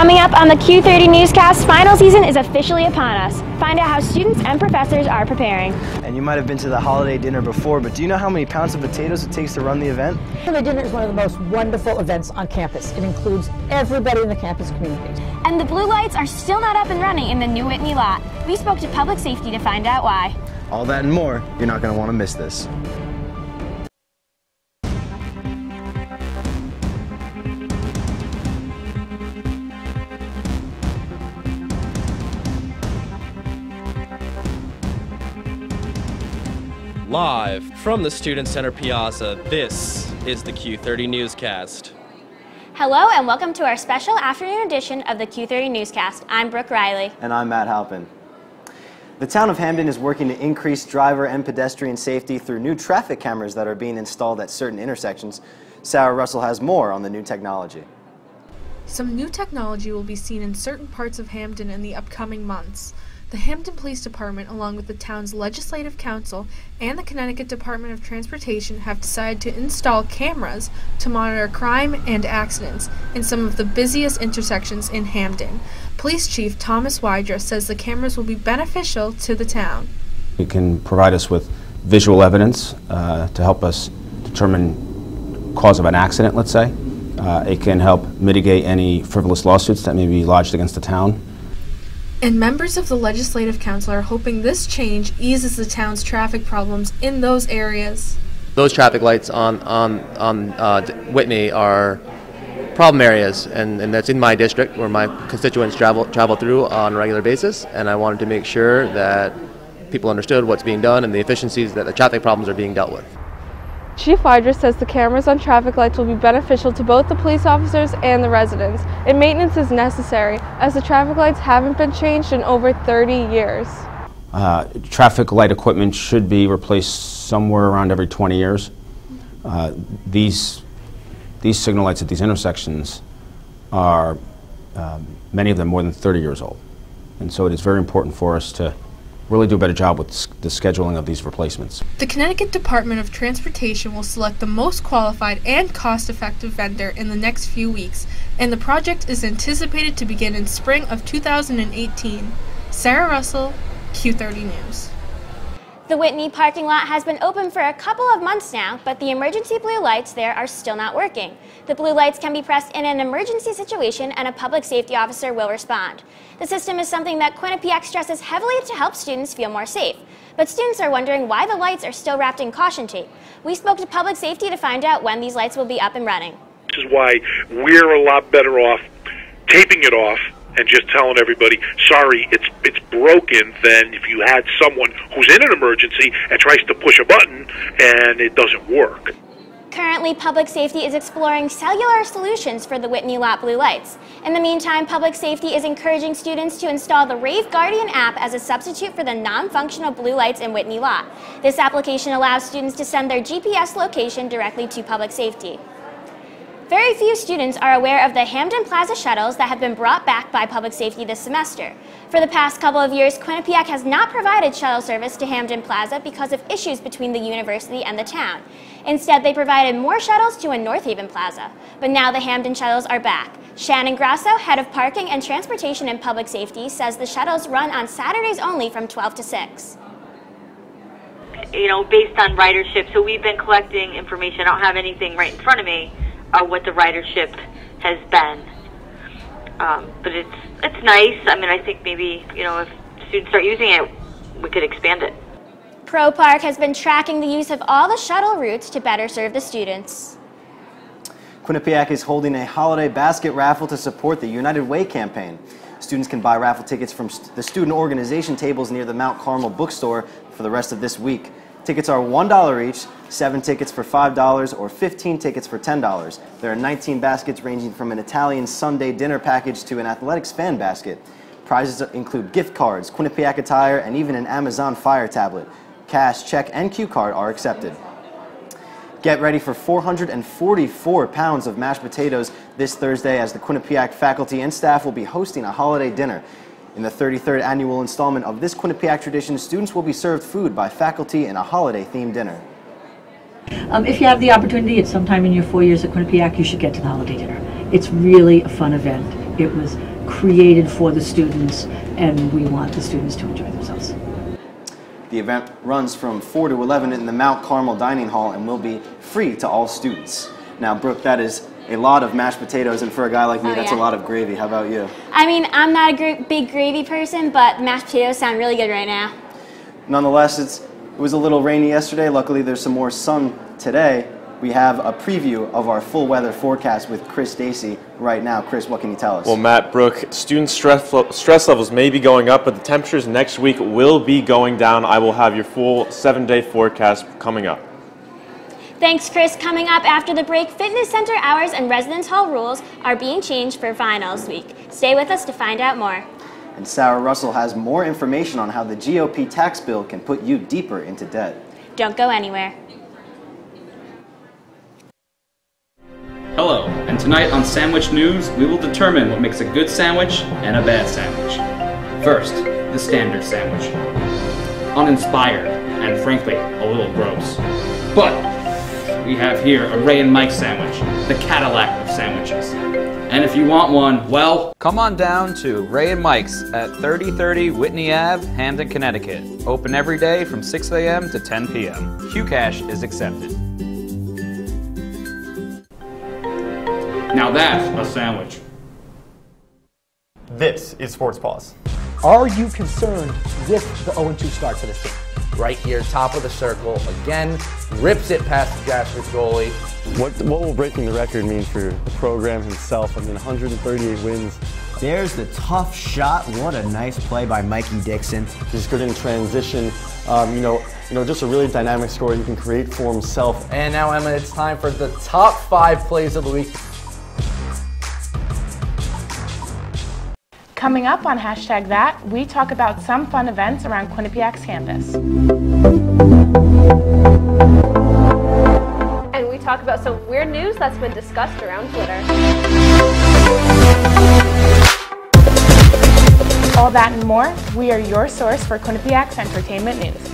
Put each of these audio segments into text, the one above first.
Coming up on the Q30 Newscast, final season is officially upon us. Find out how students and professors are preparing. And you might have been to the holiday dinner before, but do you know how many pounds of potatoes it takes to run the event? The dinner is one of the most wonderful events on campus. It includes everybody in the campus community. And the blue lights are still not up and running in the new Whitney lot. We spoke to public safety to find out why. All that and more. You're not going to want to miss this. Live from the Student Center Piazza, this is the Q30 Newscast. Hello and welcome to our special afternoon edition of the Q30 Newscast. I'm Brooke Riley. And I'm Matt Halpin. The town of Hamden is working to increase driver and pedestrian safety through new traffic cameras that are being installed at certain intersections. Sarah Russell has more on the new technology. Some new technology will be seen in certain parts of Hamden in the upcoming months. The Hamden Police Department, along with the town's Legislative Council and the Connecticut Department of Transportation, have decided to install cameras to monitor crime and accidents in some of the busiest intersections in Hamden. Police Chief Thomas Wydra says the cameras will be beneficial to the town. It can provide us with visual evidence to help us determine cause of an accident, let's say. It can help mitigate any frivolous lawsuits that may be lodged against the town. And members of the Legislative Council are hoping this change eases the town's traffic problems in those areas. Those traffic lights on Whitney are problem areas, and that's in my district where my constituents travel through on a regular basis, and I wanted to make sure that people understood what's being done and the efficiencies that the traffic problems are being dealt with. Chief Wydra says the cameras on traffic lights will be beneficial to both the police officers and the residents, and maintenance is necessary as the traffic lights haven't been changed in over 30 years. Traffic light equipment should be replaced somewhere around every 20 years. These signal lights at these intersections are, many of them, more than 30 years old. And so it is very important for us to really do a better job with the scheduling of these replacements. The Connecticut Department of Transportation will select the most qualified and cost-effective vendor in the next few weeks, and the project is anticipated to begin in spring of 2018. Sarah Russell, Q30 News. The Whitney parking lot has been open for a couple of months now, but the emergency blue lights there are still not working. The blue lights can be pressed in an emergency situation and a public safety officer will respond. The system is something that Quinnipiac stresses heavily to help students feel more safe. But students are wondering why the lights are still wrapped in caution tape. We spoke to public safety to find out when these lights will be up and running. This is why we're a lot better off taping it off and just telling everybody, sorry, it's broken, than if you had someone who's in an emergency and tries to push a button and it doesn't work. Currently, public safety is exploring cellular solutions for the Whitney lot blue lights. In the meantime, public safety is encouraging students to install the Rave Guardian app as a substitute for the non-functional blue lights in Whitney lot. This application allows students to send their GPS location directly to public safety. Very few students are aware of the Hamden Plaza shuttles that have been brought back by public safety this semester. For the past couple of years, Quinnipiac has not provided shuttle service to Hamden Plaza because of issues between the university and the town. Instead, they provided more shuttles to a North Haven Plaza. But now the Hamden shuttles are back. Shannon Grasso, head of Parking and Transportation and Public Safety, says the shuttles run on Saturdays only from 12 to 6. You know, based on ridership, so we've been collecting information. I don't have anything right in front of me. What the ridership has been, but it's nice. I mean, I think maybe, you know, if students start using it, we could expand it. Pro Park has been tracking the use of all the shuttle routes to better serve the students. Quinnipiac is holding a holiday basket raffle to support the United Way campaign. Students can buy raffle tickets from the student organization tables near the Mount Carmel bookstore for the rest of this week. Tickets are $1 each, 7 tickets for $5, or 15 tickets for $10. There are 19 baskets ranging from an Italian Sunday dinner package to an athletics fan basket. Prizes include gift cards, Quinnipiac attire, and even an Amazon Fire tablet. Cash, check, and Q card are accepted. Get ready for 444 pounds of mashed potatoes this Thursday as the Quinnipiac faculty and staff will be hosting a holiday dinner. In the 33rd annual installment of this Quinnipiac tradition, students will be served food by faculty in a holiday-themed dinner. If you have the opportunity at some time in your 4 years at Quinnipiac, you should get to the holiday dinner. It's really a fun event. It was created for the students, and we want the students to enjoy themselves. The event runs from 4 to 11 in the Mount Carmel Dining Hall and will be free to all students. Now, Brooke, that is a lot of mashed potatoes, and for a guy like me, that's a lot of gravy. How about you? I mean, I'm not a big gravy person, but mashed potatoes sound really good right now. Nonetheless, it was a little rainy yesterday. Luckily, there's some more sun today. We have a preview of our full weather forecast with Chris Stacey right now. Chris, what can you tell us? Well, Matt, Brooke, student stress levels may be going up, but the temperatures next week will be going down. I will have your full 7-day forecast coming up. Thanks, Chris. Coming up after the break, fitness center hours and residence hall rules are being changed for finals week. Stay with us to find out more. And Sarah Russell has more information on how the GOP tax bill can put you deeper into debt. Don't go anywhere. Hello, and tonight on Sandwich News, we will determine what makes a good sandwich and a bad sandwich. First, the standard sandwich. Uninspired, and frankly, a little gross. But we have here a Ray and Mike sandwich, the Cadillac of sandwiches. And if you want one, well, come on down to Ray and Mike's at 3030 Whitney Ave, Hamden, Connecticut. Open every day from 6 a.m. to 10 p.m. QCash is accepted. Now that's a sandwich. This is Sports Pause. Are you concerned with the 0-2 start for this team? Right here, top of the circle, again, rips it past the Jasper's goalie. What will breaking the record mean for the program himself? I mean, 138 wins. There's the tough shot. What a nice play by Mikey Dixon. He's good in transition. You know, just a really dynamic scorer he can create for himself. And now, Emma, it's time for the top 5 plays of the week. Coming up on #that, we talk about some fun events around Quinnipiac's campus. And we talk about some weird news that's been discussed around Twitter. All that and more, we are your source for Quinnipiac's entertainment news.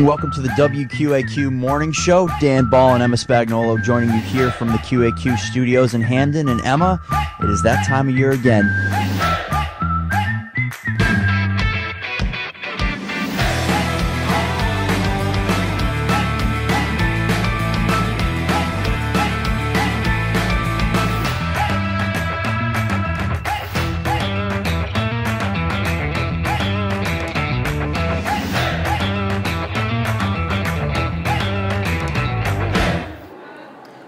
Welcome to the WQAQ Morning Show. Dan Ball and Emma Spagnolo joining you here from the QAQ studios in Hamden. And Emma, it is that time of year again.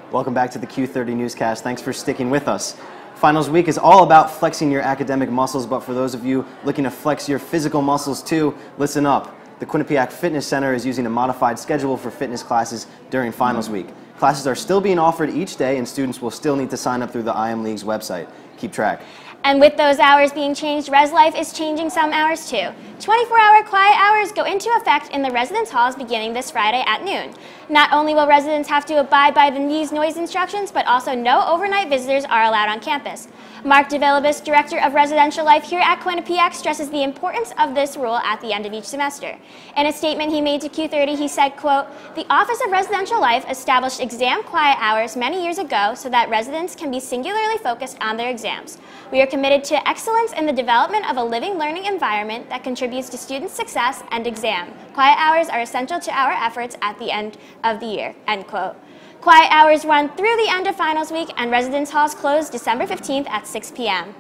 Welcome back to the Q30 Newscast. Thanks for sticking with us. Finals week is all about flexing your academic muscles, but for those of you looking to flex your physical muscles too, listen up. The Quinnipiac Fitness Center is using a modified schedule for fitness classes during finals week. Classes are still being offered each day, and students will still need to sign up through the IM League's website. Keep track. And with those hours being changed, Res Life is changing some hours too. 24-hour quiet hours go into effect in the residence halls beginning this Friday at noon. Not only will residents have to abide by these noise instructions, but also no overnight visitors are allowed on campus. Mark DeVillibus, Director of Residential Life here at Quinnipiac, stresses the importance of this rule at the end of each semester. In a statement he made to Q30, he said, quote, "The Office of Residential Life established exam quiet hours many years ago so that residents can be singularly focused on their exams. We are committed to excellence in the development of a living learning environment that contributes to student success and exam. Quiet hours are essential to our efforts at the end of the year," end quote. Quiet hours run through the end of finals week, and residence halls close December 15th at 6 p.m.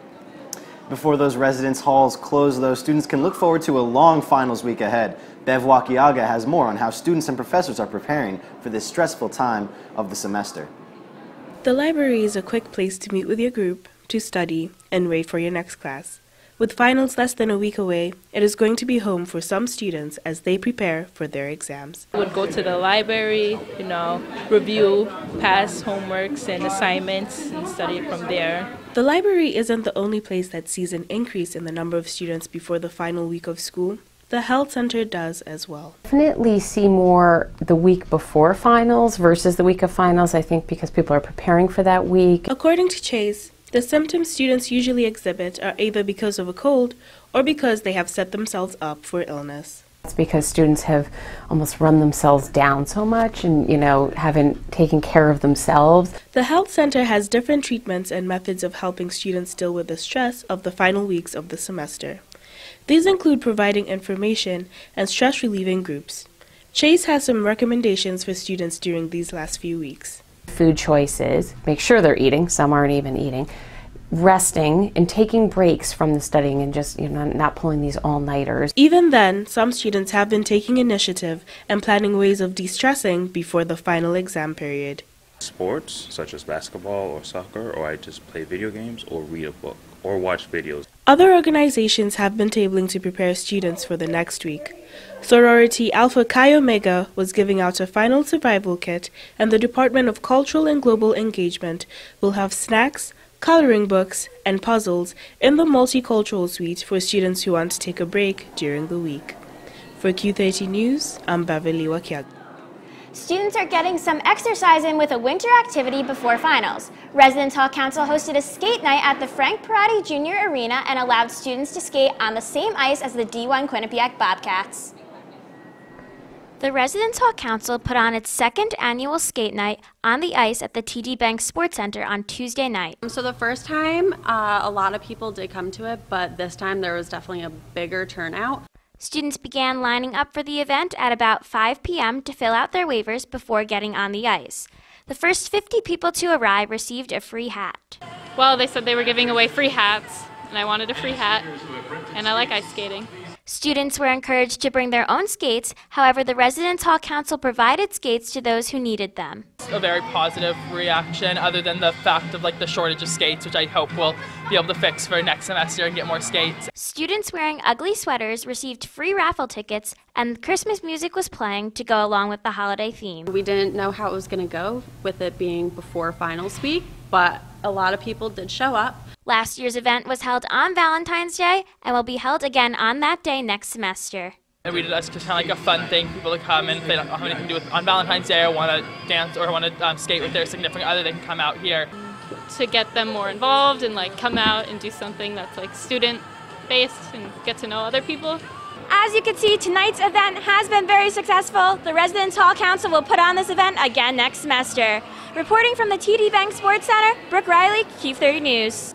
Before those residence halls close, though, students can look forward to a long finals week ahead. Bev Wakiaga has more on how students and professors are preparing for this stressful time of the semester. The library is a quick place to meet with your group, to study, and wait for your next class. With finals less than a week away, it is going to be home for some students as they prepare for their exams. I would go to the library, review past homeworks and assignments and study from there. The library isn't the only place that sees an increase in the number of students before the final week of school. The health center does as well. Definitely see more the week before finals versus the week of finals, I think, because people are preparing for that week. According to Chase, the symptoms students usually exhibit are either because of a cold or because they have set themselves up for illness. It's because students have almost run themselves down so much and, haven't taken care of themselves. The health center has different treatments and methods of helping students deal with the stress of the final weeks of the semester. These include providing information and stress-relieving groups. Chase has some recommendations for students during these last few weeks. Food choices, make sure they're eating, some aren't even eating, resting and taking breaks from the studying and just not pulling these all-nighters. Even then, some students have been taking initiative and planning ways of de-stressing before the final exam period. Sports such as basketball or soccer, or I just play video games or read a book or watch videos. Other organizations have been tabling to prepare students for the next week. Sorority Alpha Chi Omega was giving out a final survival kit, and the Department of Cultural and Global Engagement will have snacks, coloring books, and puzzles in the multicultural suite for students who want to take a break during the week. For Q30 News, I'm Beverly Wakiag. Students are getting some exercise in with a winter activity before finals. Residence Hall Council hosted a skate night at the Frank Perotti Jr. Arena and allowed students to skate on the same ice as the D1 Quinnipiac Bobcats. The Residence Hall Council put on its second annual skate night on the ice at the TD Bank Sports Center on Tuesday night. So the first time, a lot of people did come to it, but this time there was definitely a bigger turnout. Students began lining up for the event at about 5 p.m. to fill out their waivers before getting on the ice. The first 50 people to arrive received a free hat. Well, they said they were giving away free hats, and I wanted a free hat, and I like ice skating. Students were encouraged to bring their own skates. However, the Residence Hall Council provided skates to those who needed them. A very positive reaction, other than the fact of the shortage of skates, which I hope we'll be able to fix for next semester and get more skates. Students wearing ugly sweaters received free raffle tickets, and Christmas music was playing to go along with the holiday theme. We didn't know how it was going to go with it being before finals week, but a lot of people did show up. Last year's event was held on Valentine's Day and will be held again on that day next semester. And we did that's just kind of like a fun thing, people to come and if they don't have anything to do with on Valentine's Day or want to dance or want to skate with their significant other, they can come out here. To get them more involved and come out and do something that's student-based and get to know other people. As you can see, tonight's event has been very successful. The Residence Hall Council will put on this event again next semester. Reporting from the TD Bank Sports Center, Brooke Riley, Q30 News.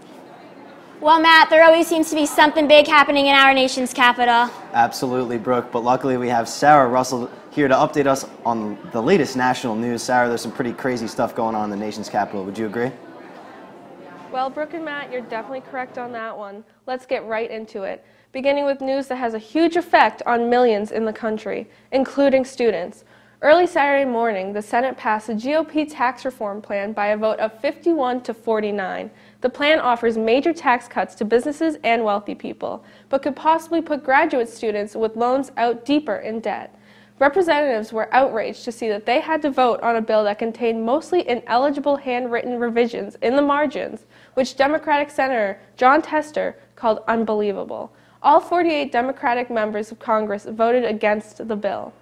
Well, Matt, there always seems to be something big happening in our nation's capital. Absolutely, Brooke, but luckily we have Sarah Russell here to update us on the latest national news. Sarah, there's some pretty crazy stuff going on in the nation's capital. Would you agree? Well, Brooke and Matt, you're definitely correct on that one. Let's get right into it. Beginning with news that has a huge effect on millions in the country, including students. Early Saturday morning, the Senate passed a GOP tax reform plan by a vote of 51 to 49. The plan offers major tax cuts to businesses and wealthy people, but could possibly put graduate students with loans out deeper in debt. Representatives were outraged to see that they had to vote on a bill that contained mostly ineligible handwritten revisions in the margins, which Democratic Senator John Tester called unbelievable. All 48 Democratic members of Congress voted against the bill.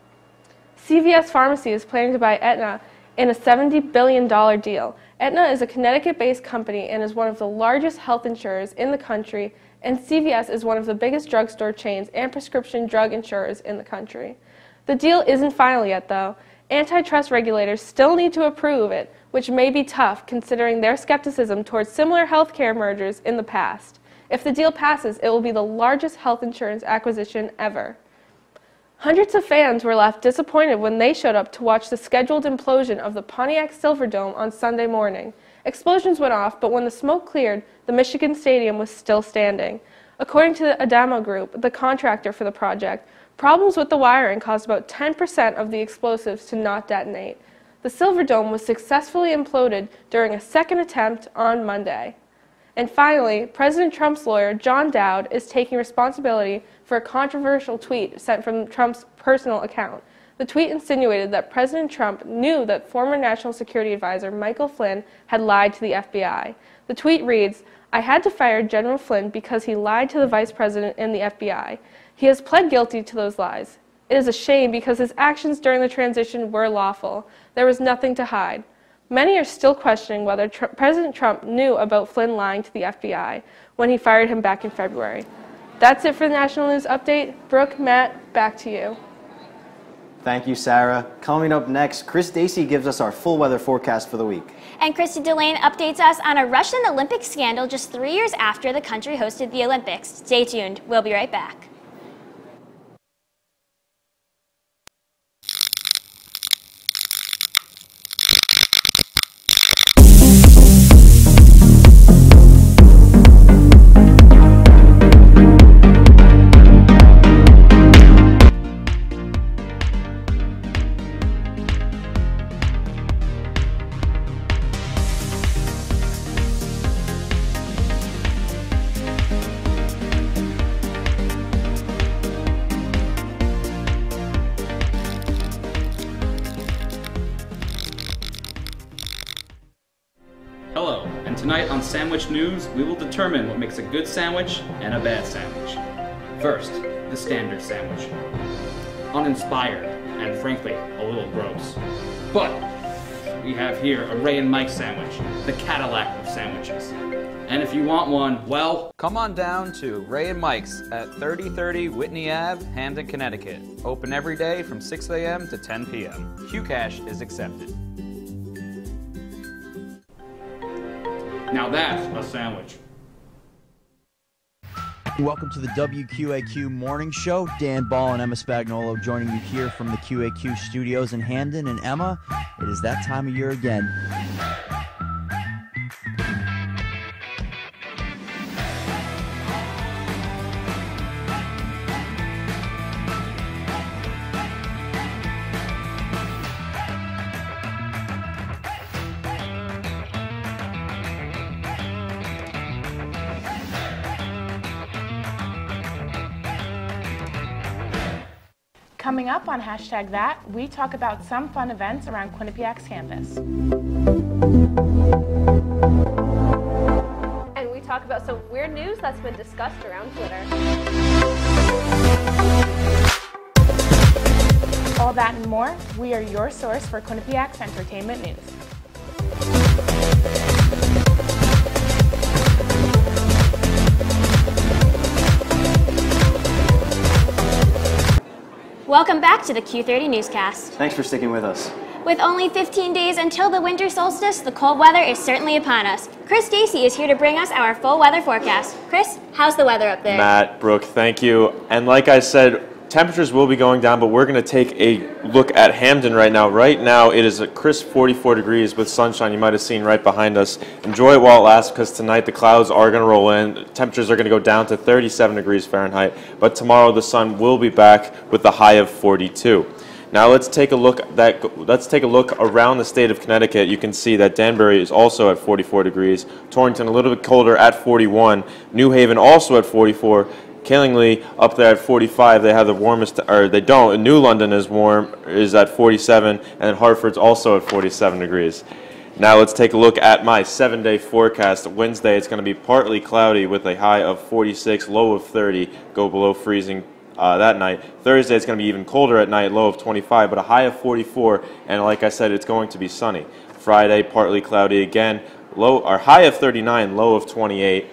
CVS Pharmacy is planning to buy Aetna in a $70 billion deal. Aetna is a Connecticut-based company and is one of the largest health insurers in the country, and CVS is one of the biggest drugstore chains and prescription drug insurers in the country. The deal isn't final yet, though. Antitrust regulators still need to approve it, which may be tough considering their skepticism towards similar healthcare mergers in the past. If the deal passes, it will be the largest health insurance acquisition ever. Hundreds of fans were left disappointed when they showed up to watch the scheduled implosion of the Pontiac Silverdome on Sunday morning. Explosions went off, but when the smoke cleared, the Michigan Stadium was still standing. According to the Adamo Group, the contractor for the project, problems with the wiring caused about 10% of the explosives to not detonate. The Silverdome was successfully imploded during a second attempt on Monday. And finally, President Trump's lawyer, John Dowd, is taking responsibility for a controversial tweet sent from Trump's personal account. The tweet insinuated that President Trump knew that former National Security Advisor Michael Flynn had lied to the FBI. The tweet reads, "I had to fire General Flynn because he lied to the Vice President and the FBI. He has pled guilty to those lies. It is a shame because his actions during the transition were lawful. There was nothing to hide." Many are still questioning whether President Trump knew about Flynn lying to the FBI when he fired him back in February. That's it for the National News Update. Brooke, Matt, back to you. Thank you, Sarah. Coming up next, Chris Dacey gives us our full weather forecast for the week. And Christy Delane updates us on a Russian Olympic scandal just 3 years after the country hosted the Olympics. Stay tuned. We'll be right back. Hello, and tonight on Sandwich News, we will determine what makes a good sandwich and a bad sandwich. First, the standard sandwich. Uninspired, and frankly, a little gross. But we have here a Ray and Mike sandwich, the Cadillac of sandwiches. And if you want one, well, come on down to Ray and Mike's at 3030 Whitney Ave, Hamden, Connecticut. Open every day from 6 a.m. to 10 p.m. Qcash is accepted. now that's a sandwich. Welcome to the WQAQ Morning Show. Dan Ball and Emma Spagnolo joining you here from the QAQ studios in Hamden. And Emma, it is that time of year again. Coming up on #that, we talk about some fun events around Quinnipiac's campus. And we talk about some weird news that's been discussed around Twitter. All that and more, we are your source for Quinnipiac's entertainment news. Welcome back to the Q30 Newscast. Thanks for sticking with us. With only 15 days until the winter solstice, the cold weather is certainly upon us. Chris Dacey is here to bring us our full weather forecast. Chris, how's the weather up there? Matt, Brooke, thank you. And like I said, temperatures will be going down, but we're going to take a look at Hamden right now. Right now, it is a crisp 44 degrees with sunshine. You might have seen right behind us. Enjoy it while it lasts, because tonight the clouds are going to roll in. Temperatures are going to go down to 37 degrees Fahrenheit, but tomorrow the sun will be back with the high of 42. Now let's take a look around the state of Connecticut. You can see that Danbury is also at 44 degrees. Torrington a little bit colder at 41. New Haven also at 44. Killingly up there at 45. They have the warmest, or they don't. New London is at 47, and Hartford's also at 47 degrees. Now let's take a look at my 7-day forecast. Wednesday it's going to be partly cloudy with a high of 46, low of 30, go below freezing that night. Thursday it's going to be even colder at night, low of 25, but a high of 44, and like I said, it's going to be sunny. Friday partly cloudy again, high of 39, low of 28.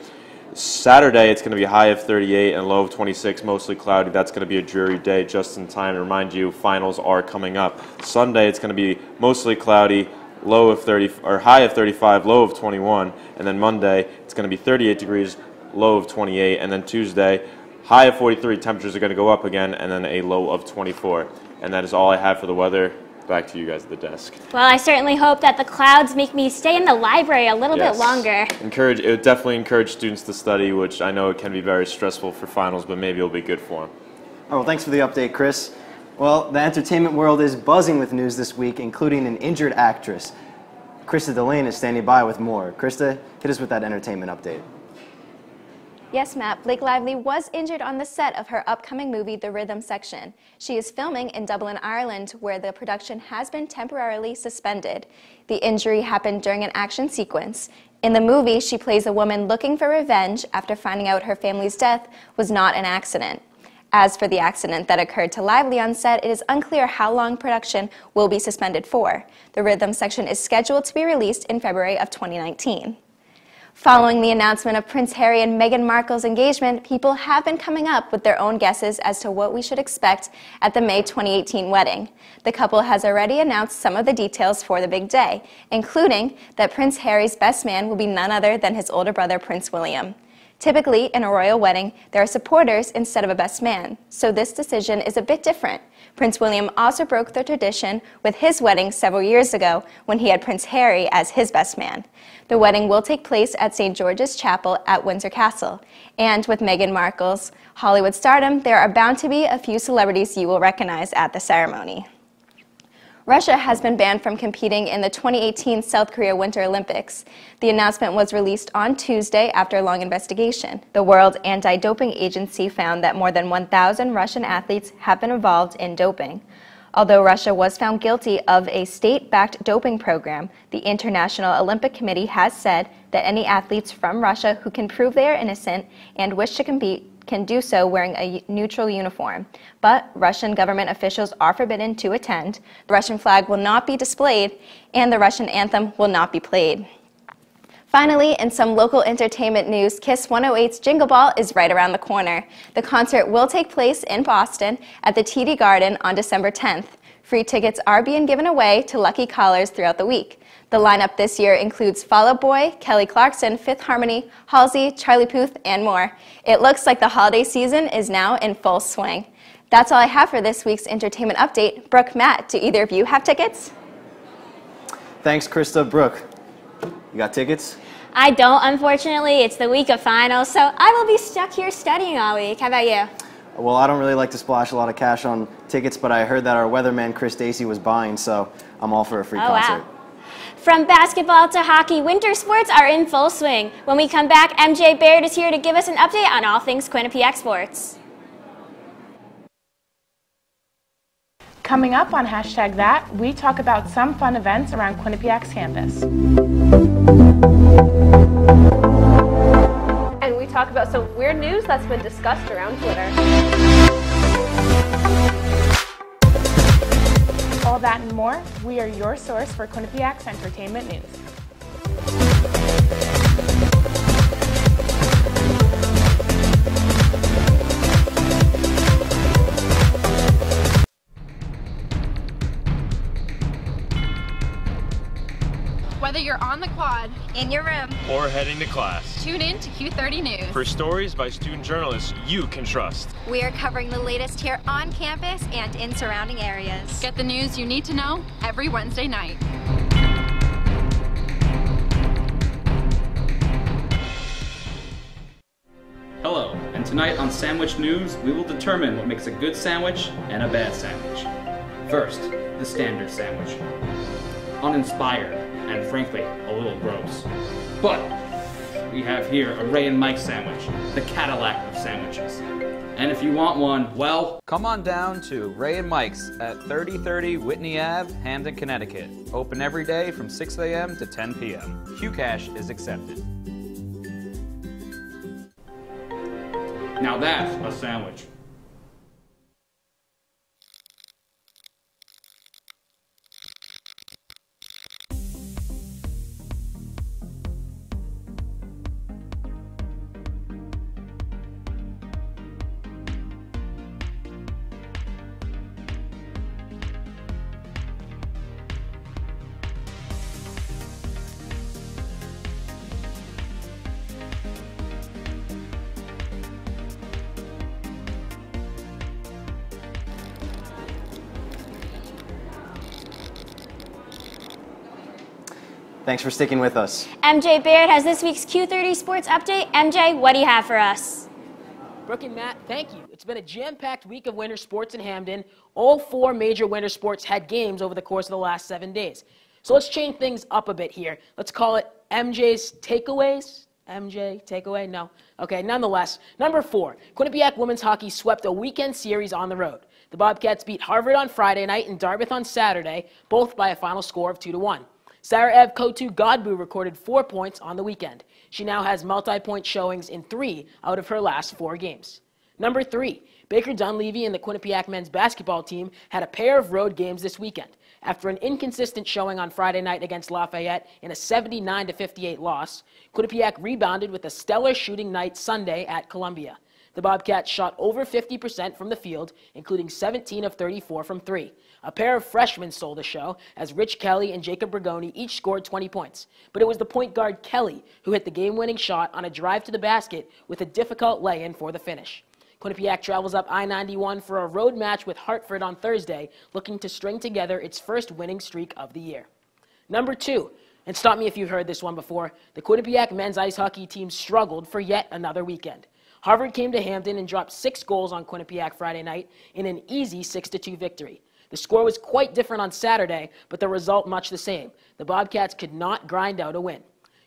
Saturday, it's going to be a high of 38 and low of 26, mostly cloudy. That's going to be a dreary day just in time to remind you finals are coming up. Sunday, it's going to be mostly cloudy, low of 30 or high of 35, low of 21, and then Monday, it's going to be 38 degrees, low of 28, and then Tuesday, high of 43. Temperatures are going to go up again, and then a low of 24. And that is all I have for the weather. Back to you guys at the desk. Well, I certainly hope that the clouds make me stay in the library a little bit longer. It would definitely encourage students to study, which I know it can be very stressful for finals, but maybe it'll be good for them. Oh, well, thanks for the update, Chris. Well, the entertainment world is buzzing with news this week, including an injured actress. Krista Delane is standing by with more. Krista, hit us with that entertainment update. Yes, Matt, Blake Lively was injured on the set of her upcoming movie, The Rhythm Section. She is filming in Dublin, Ireland, where the production has been temporarily suspended. The injury happened during an action sequence. In the movie, she plays a woman looking for revenge after finding out her family's death was not an accident. As for the accident that occurred to Lively on set, it is unclear how long production will be suspended for. The Rhythm Section is scheduled to be released in February of 2019. Following the announcement of Prince Harry and Meghan Markle's engagement, people have been coming up with their own guesses as to what we should expect at the May 2018 wedding. The couple has already announced some of the details for the big day, including that Prince Harry's best man will be none other than his older brother, Prince William. Typically, in a royal wedding, there are supporters instead of a best man, so this decision is a bit different. Prince William also broke the tradition with his wedding several years ago when he had Prince Harry as his best man. The wedding will take place at St. George's Chapel at Windsor Castle. And with Meghan Markle's Hollywood stardom, there are bound to be a few celebrities you will recognize at the ceremony. Russia has been banned from competing in the 2018 South Korea Winter Olympics. The announcement was released on Tuesday after a long investigation. The World Anti-Doping Agency found that more than 1,000 Russian athletes have been involved in doping. Although Russia was found guilty of a state-backed doping program, the International Olympic Committee has said that any athletes from Russia who can prove they are innocent and wish to compete can do so wearing a neutral uniform. But Russian government officials are forbidden to attend, the Russian flag will not be displayed, and the Russian anthem will not be played. Finally, in some local entertainment news, Kiss 108's Jingle Ball is right around the corner. The concert will take place in Boston at the TD Garden on December 10th. Free tickets are being given away to lucky callers throughout the week. The lineup this year includes Fall Out Boy, Kelly Clarkson, Fifth Harmony, Halsey, Charlie Puth, and more. It looks like the holiday season is now in full swing. That's all I have for this week's entertainment update. Brooke, Matt, do either of you have tickets? Thanks, Krista. Brooke, you got tickets? I don't, unfortunately. It's the week of finals, so I will be stuck here studying all week. How about you? Well, I don't really like to splash a lot of cash on tickets, but I heard that our weatherman, Chris Dacey, was buying, so I'm all for a free concert. Wow. From basketball to hockey, winter sports are in full swing. When we come back, MJ Baird is here to give us an update on all things Quinnipiac sports. Coming up on #that, we talk about some fun events around Quinnipiac's campus. And we talk about some weird news that's been discussed around Twitter. All that and more, we are your source for Quinnipiac's entertainment news. Whether you're on the quad, in your room, or heading to class, tune in to Q30 News. For stories by student journalists you can trust. We are covering the latest here on campus and in surrounding areas. Get the news you need to know every Wednesday night. Hello, and tonight on Sandwich News, we will determine what makes a good sandwich and a bad sandwich. First, the standard sandwich. Uninspired, and frankly, a little gross. But we have here a Ray and Mike sandwich, the Cadillac of sandwiches. And if you want one, well, come on down to Ray and Mike's at 3030 Whitney Ave, Hamden, Connecticut. Open every day from 6 a.m. to 10 p.m. Qcash is accepted. now that's a sandwich. Thanks for sticking with us. MJ Baird has this week's Q30 Sports Update. MJ, what do you have for us? Brooke and Matt, thank you. It's been a jam-packed week of winter sports in Hamden. All 4 major winter sports had games over the course of the last 7 days. So let's change things up a bit here. Let's call it MJ's Takeaways. MJ Takeaway? No. Okay, nonetheless. Number 4, Quinnipiac women's hockey swept a weekend series on the road. The Bobcats beat Harvard on Friday night and Dartmouth on Saturday, both by a final score of 2-1. Sarah Ev Kotu Godbout recorded 4 points on the weekend. She now has multi-point showings in 3 out of her last 4 games. Number 3, Baker Dunleavy and the Quinnipiac men's basketball team had a pair of road games this weekend. After an inconsistent showing on Friday night against Lafayette in a 79-58 loss, Quinnipiac rebounded with a stellar shooting night Sunday at Columbia. The Bobcats shot over 50% from the field, including 17 of 34 from three. A pair of freshmen stole the show, as Rich Kelly and Jacob Brigoni each scored 20 points. But it was the point guard Kelly who hit the game-winning shot on a drive to the basket with a difficult lay-in for the finish. Quinnipiac travels up I-91 for a road match with Hartford on Thursday, looking to string together its first winning streak of the year. Number 2, and stop me if you've heard this one before, the Quinnipiac men's ice hockey team struggled for yet another weekend. Harvard came to Hampden and dropped 6 goals on Quinnipiac Friday night in an easy 6-2 victory. The score was quite different on Saturday, but the result much the same. The Bobcats could not grind out a win.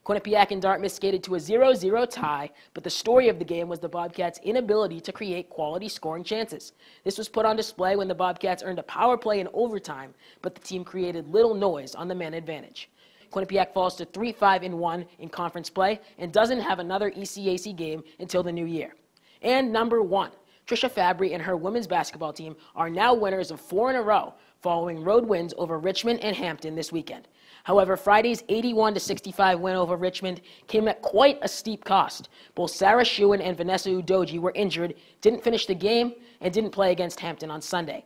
Quinnipiac and Dartmouth skated to a 0-0 tie, but the story of the game was the Bobcats' inability to create quality scoring chances. This was put on display when the Bobcats earned a power play in overtime, but the team created little noise on the man advantage. Quinnipiac falls to 3-5-1 in conference play and doesn't have another ECAC game until the new year. And number 1, Trisha Fabry and her women's basketball team are now winners of 4 in a row, following road wins over Richmond and Hampton this weekend. However, Friday's 81-65 win over Richmond came at quite a steep cost. Both Sarah Schuin and Vanessa Udoji were injured, didn't finish the game, and didn't play against Hampton on Sunday.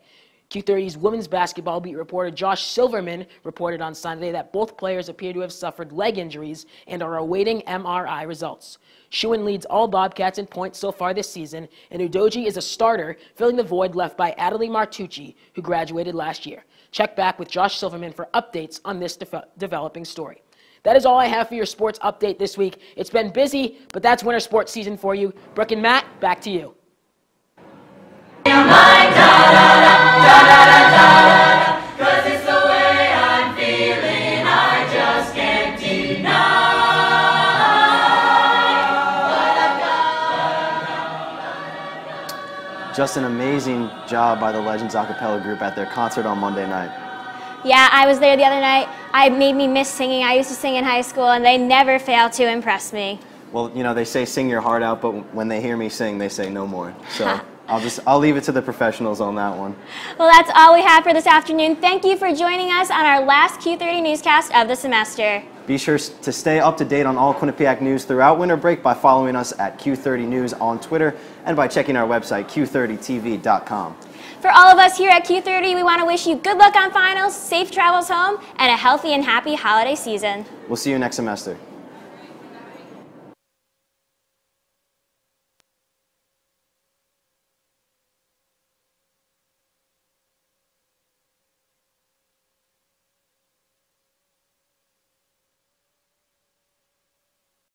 Q30's women's basketball beat reporter Josh Silverman reported on Sunday that both players appear to have suffered leg injuries and are awaiting MRI results. Schuin leads all Bobcats in points so far this season, and Udoji is a starter, filling the void left by Adelie Martucci, who graduated last year. Check back with Josh Silverman for updates on this developing story. That is all I have for your sports update this week. It's been busy, but that's winter sports season for you. Brooke and Matt, back to you. Just an amazing job by the Legends a cappella group at their concert on Monday night. Yeah, I was there the other night. It made me miss singing. I used to sing in high school, and they never fail to impress me. Well, you know, they say sing your heart out, but when they hear me sing, they say no more. So I'll leave it to the professionals on that one. Well, that's all we have for this afternoon. Thank you for joining us on our last Q30 Newscast of the semester. Be sure to stay up to date on all Quinnipiac news throughout winter break by following us at Q30 News on Twitter and by checking our website, q30tv.com. For all of us here at Q30, we want to wish you good luck on finals, safe travels home, and a healthy and happy holiday season. We'll see you next semester.